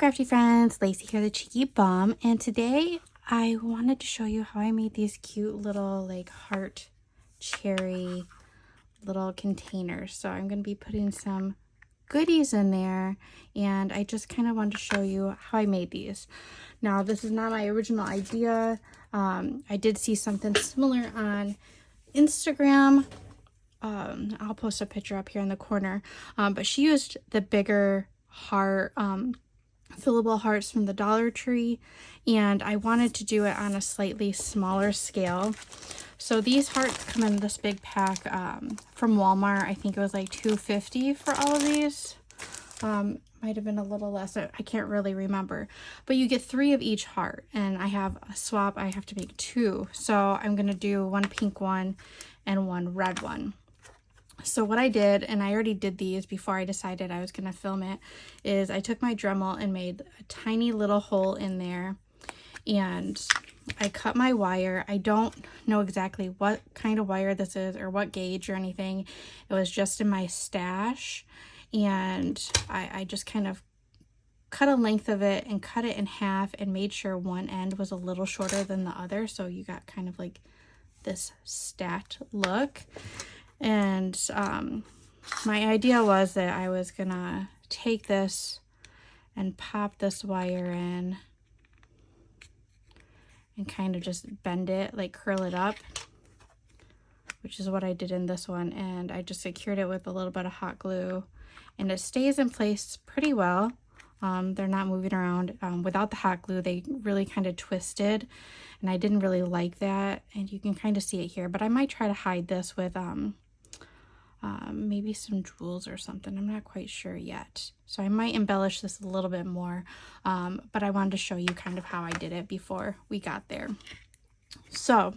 crafty friends, Lacey here, the cheeky bum, and today I wanted to show you how I made these cute little like heart cherry little containers. So I'm going to be putting some goodies in there, and I just kind of wanted to show you how I made these. Now this is not my original idea. I did see something similar on Instagram. I'll post a picture up here in the corner, but she used the bigger heart fillable hearts from the Dollar Tree, and I wanted to do it on a slightly smaller scale. So these hearts come in this big pack from Walmart. I think it was like $2.50 for all of these. Might have been a little less, I can't really remember, but you get 3 of each heart, and I have a swap. I have to make 2, so I'm gonna do 1 pink one and 1 red one. So what I did, and I already did these before I decided I was going to film it, is I took my Dremel and made a tiny little hole in there, and I cut my wire. I don't know exactly what kind of wire this is or what gauge or anything. It was just in my stash, and I just kind of cut a length of it and cut it in half and made sure one end was a little shorter than the other, so you got kind of like this stacked look. And my idea was that I was gonna take this and pop this wire in and kind of just bend it, like curl it up, which is what I did in this one. And I just secured it with a little bit of hot glue, and it stays in place pretty well. They're not moving around. Without the hot glue, they really kind of twisted, and I didn't really like that. And you can kind of see it here, but I might try to hide this with maybe some jewels or something. I'm not quite sure yet, so I might embellish this a little bit more, but I wanted to show you kind of how I did it before we got there. So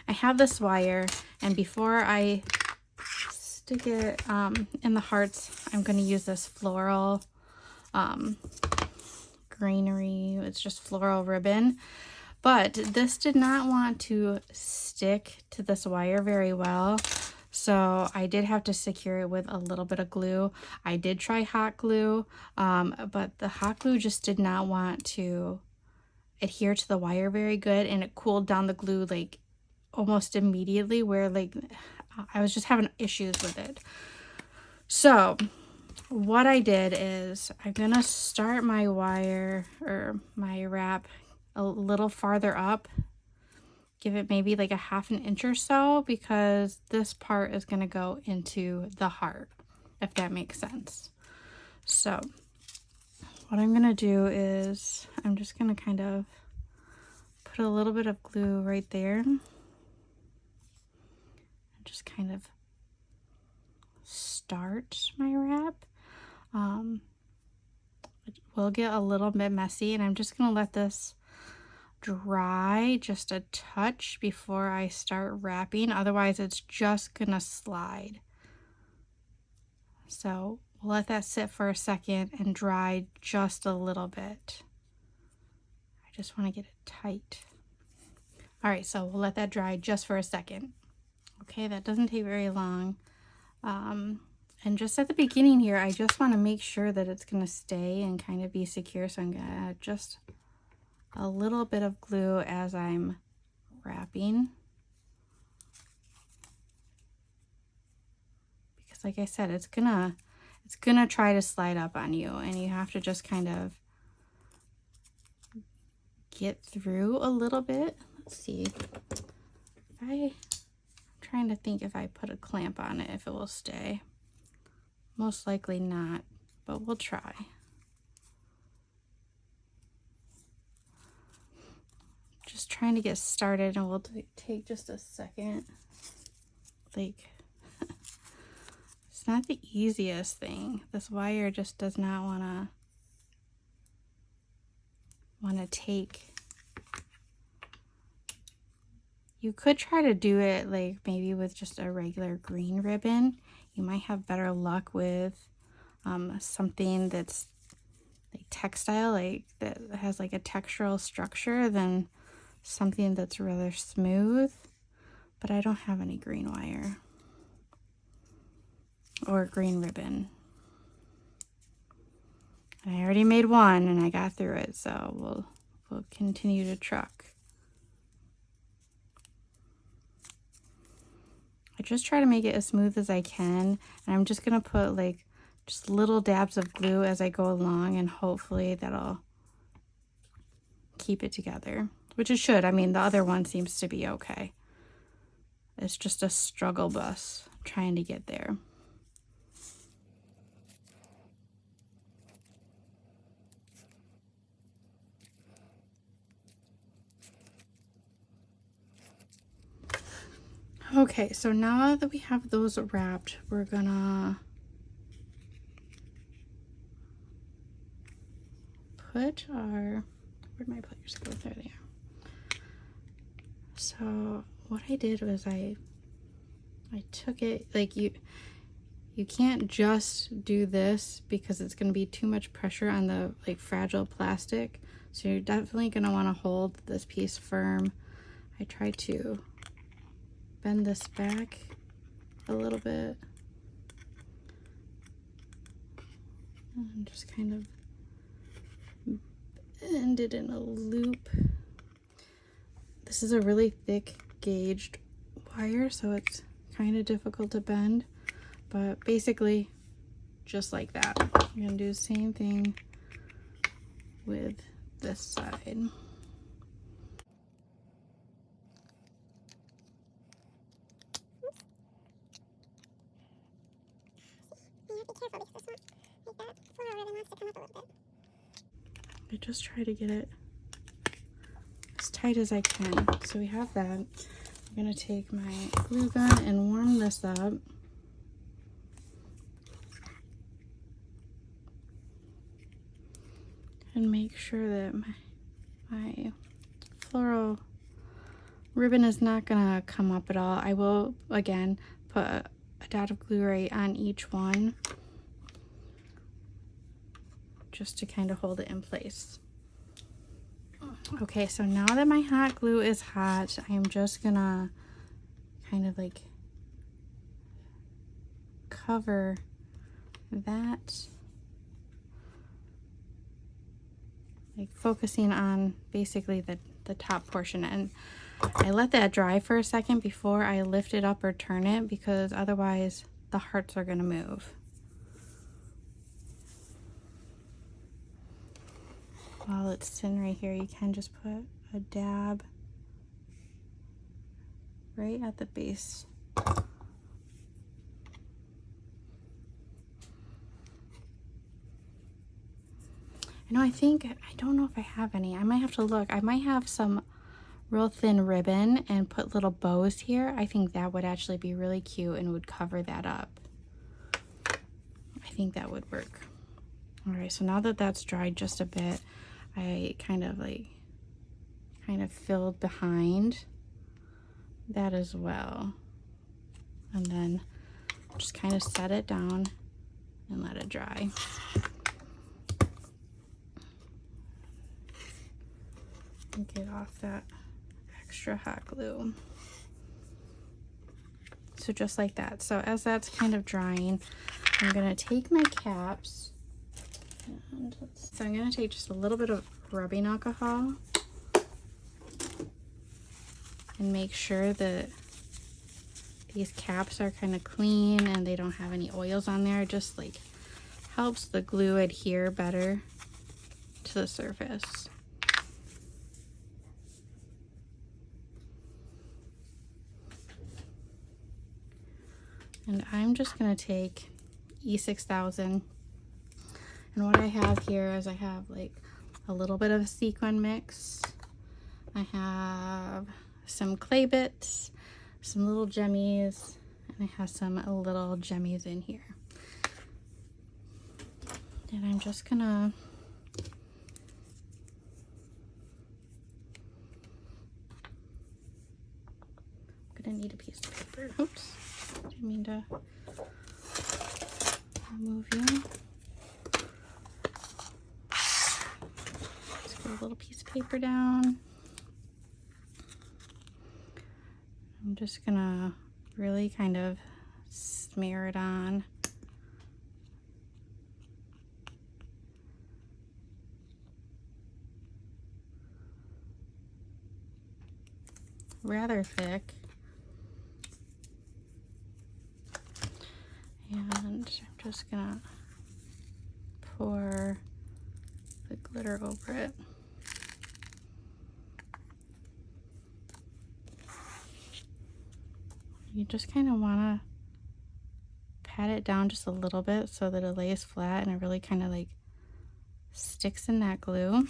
I have this wire, and before I stick it in the hearts, I'm going to use this floral greenery. It's just floral ribbon, but this did not want to stick to this wire very well. So I did have to secure it with a little bit of glue. I did try hot glue, but the hot glue just did not want to adhere to the wire very good, and it cooled down the glue like almost immediately, where like I was just having issues with it. So what I did is I'm gonna start my wire or my wrap a little farther up. Give it maybe like a ½ inch or so, because this part is going to go into the heart, if that makes sense. So what I'm going to do is I'm just going to kind of put a little bit of glue right there and just kind of start my wrap. It will get a little bit messy, and I'm just going to let this dry just a touch before I start wrapping, otherwise it's just gonna slide. So we'll let that sit for a second and dry just a little bit. I just want to get it tight. All right, so we'll let that dry just for a second. Okay, that doesn't take very long. And just at the beginning here, I just want to make sure that it's going to stay and kind of be secure, so I'm gonna just a little bit of glue as I'm wrapping, because like I said, it's gonna try to slide up on you, and you have to just kind of get through a little bit. Let's see, I'm trying to think if I put a clamp on it, if it will stay. Most likely not, but we'll try. Just trying to get started, and we'll take just a second. Like, it's not the easiest thing. This wire just does not want to take. You could try to do it like maybe with just a regular green ribbon. You might have better luck with something that's like textile, like that has like a textural structure, than something that's rather smooth. But I don't have any green wire or green ribbon. And I already made one and I got through it, so we'll continue to truck. I just try to make it as smooth as I can, and I'm just gonna put like just little dabs of glue as I go along, and hopefully that'll keep it together, which it should. I mean, the other one seems to be okay. It's just a struggle bus trying to get there. Okay, so now that we have those wrapped, we're gonna put our, where'd my pliers go? There they are. So what I did was I took it, like you can't just do this because it's going to be too much pressure on the like fragile plastic. So you're definitely going to want to hold this piece firm. I try to bend this back a little bit and just kind of bend it in a loop. This is a really thick gauged wire, so it's kind of difficult to bend, but basically just like that. I'm gonna do the same thing with this side. I just try to get it as tight as I can. So we have that. I'm gonna take my glue gun and warm this up. And make sure that my floral ribbon is not gonna come up at all. I will, again, put a dot of glue right on each one just to kind of hold it in place. Okay, so now that my hot glue is hot, I'm just gonna kind of like cover that, like focusing on basically the top portion, and I let that dry for a second before I lift it up or turn it, because otherwise the hearts are gonna move. While it's sitting right here, you can just put a dab right at the base. I don't know if I have any. I might have to look. I might have some real thin ribbon and put little bows here. I think that would actually be really cute and would cover that up. I think that would work. All right, so now that that's dried just a bit, I kind of filled behind that as well. And then just kind of set it down and let it dry. And get off that extra hot glue. So just like that. So as that's kind of drying, I'm gonna take my caps, and so I'm gonna take just a little bit of rubbing alcohol and make sure that these caps are kind of clean and they don't have any oils on there. It just like helps the glue adhere better to the surface. And I'm just gonna take E6000, and what I have here is I have like a little bit of a sequin mix. I have some clay bits, some little gemmies, and I have some little gemmies in here. And I'm just gonna need a piece of paper. Oops. Didn't mean to move you. Just put a little piece of paper down. I'm just gonna really kind of smear it on. rather thick. And I'm just gonna pour the glitter over it. You just kind of want to pat it down just a little bit so that it lays flat and it really kind of like sticks in that glue.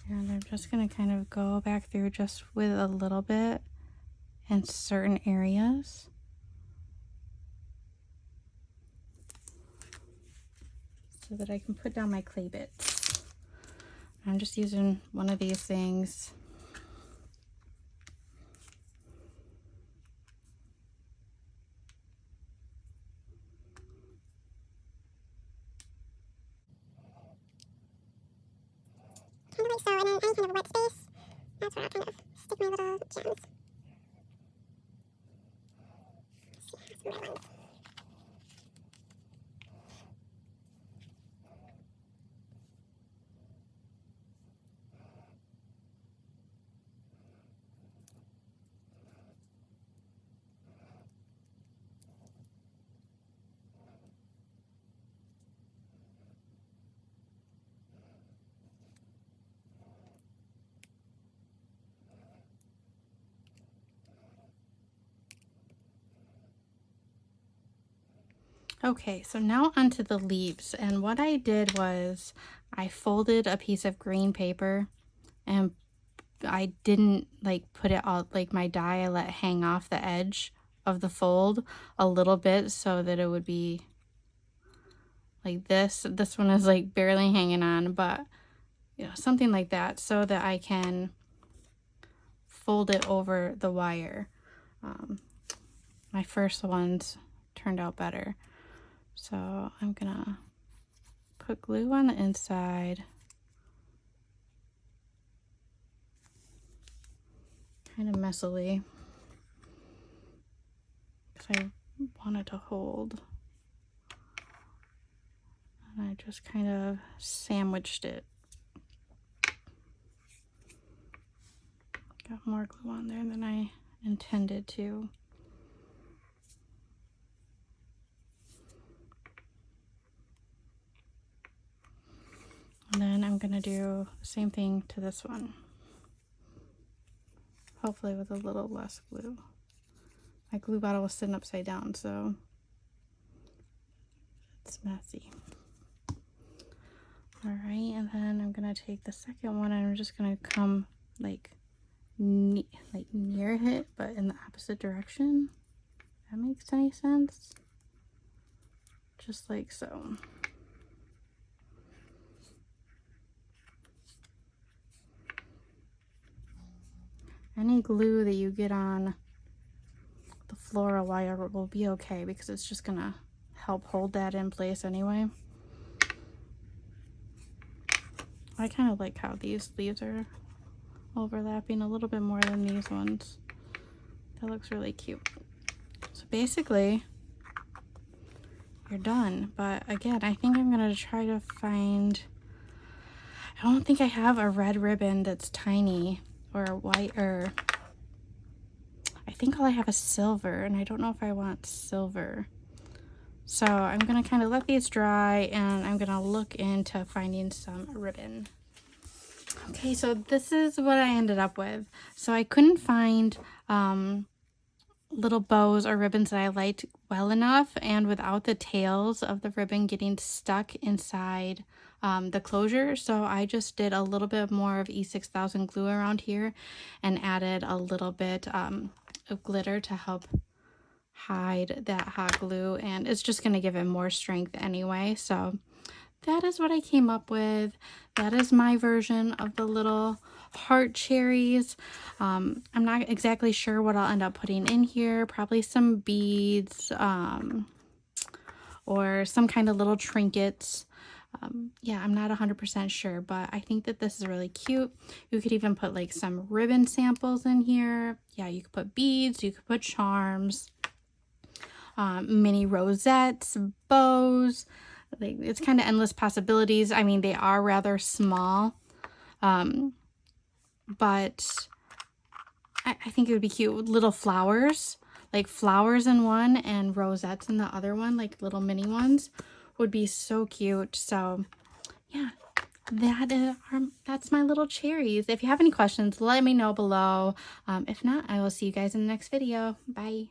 And I'm just going to kind of go back through just with a little bit in certain areas. So that I can put down my clay bits. I'm just using one of these things. Kind of like so, and then any kind of wet space, that's where I'll kind of stick my little gems. Let's see, some red ones. Okay, so now onto the leaves. And what I did was I folded a piece of green paper, and I didn't like put it all, like my dye I let hang off the edge of the fold a little bit so that it would be like this. This one is like barely hanging on, but you know, something like that so that I can fold it over the wire. My first ones turned out better. So I'm gonna put glue on the inside. Kind of messily, because I want it to hold. And I just kind of sandwiched it. Got more glue on there than I intended to. And then I'm gonna do the same thing to this one. Hopefully with a little less glue. My glue bottle was sitting upside down, so it's messy. All right, and then I'm gonna take the second one and I'm just gonna come like near it, but in the opposite direction. If that makes any sense? Just like so. Any glue that you get on the floral wire will be okay because it's just gonna help hold that in place anyway. I kind of like how these leaves are overlapping a little bit more than these ones. That looks really cute. So basically, you're done. But again, I think I'm gonna try to find, I don't think I have a red ribbon that's tiny or a white, or I think all I have is silver, and I don't know if I want silver. So I'm gonna kind of let these dry and I'm gonna look into finding some ribbon. Okay, so this is what I ended up with. So I couldn't find little bows or ribbons that I liked well enough and without the tails of the ribbon getting stuck inside the closure. So I just did a little bit more of E6000 glue around here and added a little bit of glitter to help hide that hot glue, and it's just going to give it more strength anyway. So that is what I came up with. That is my version of the little heart cherries. I'm not exactly sure what I'll end up putting in here. Probably some beads or some kind of little trinkets. Yeah, I'm not 100% sure, but I think that this is really cute. You could even put like some ribbon samples in here. Yeah, you could put beads, you could put charms. mini rosettes, bows. Like, it's kind of endless possibilities. I mean, they are rather small, but I think it would be cute with little flowers, like flowers in one and rosettes in the other one, like little mini ones would be so cute. So yeah, that's my little cherries. If you have any questions, let me know below. If not, I will see you guys in the next video. Bye.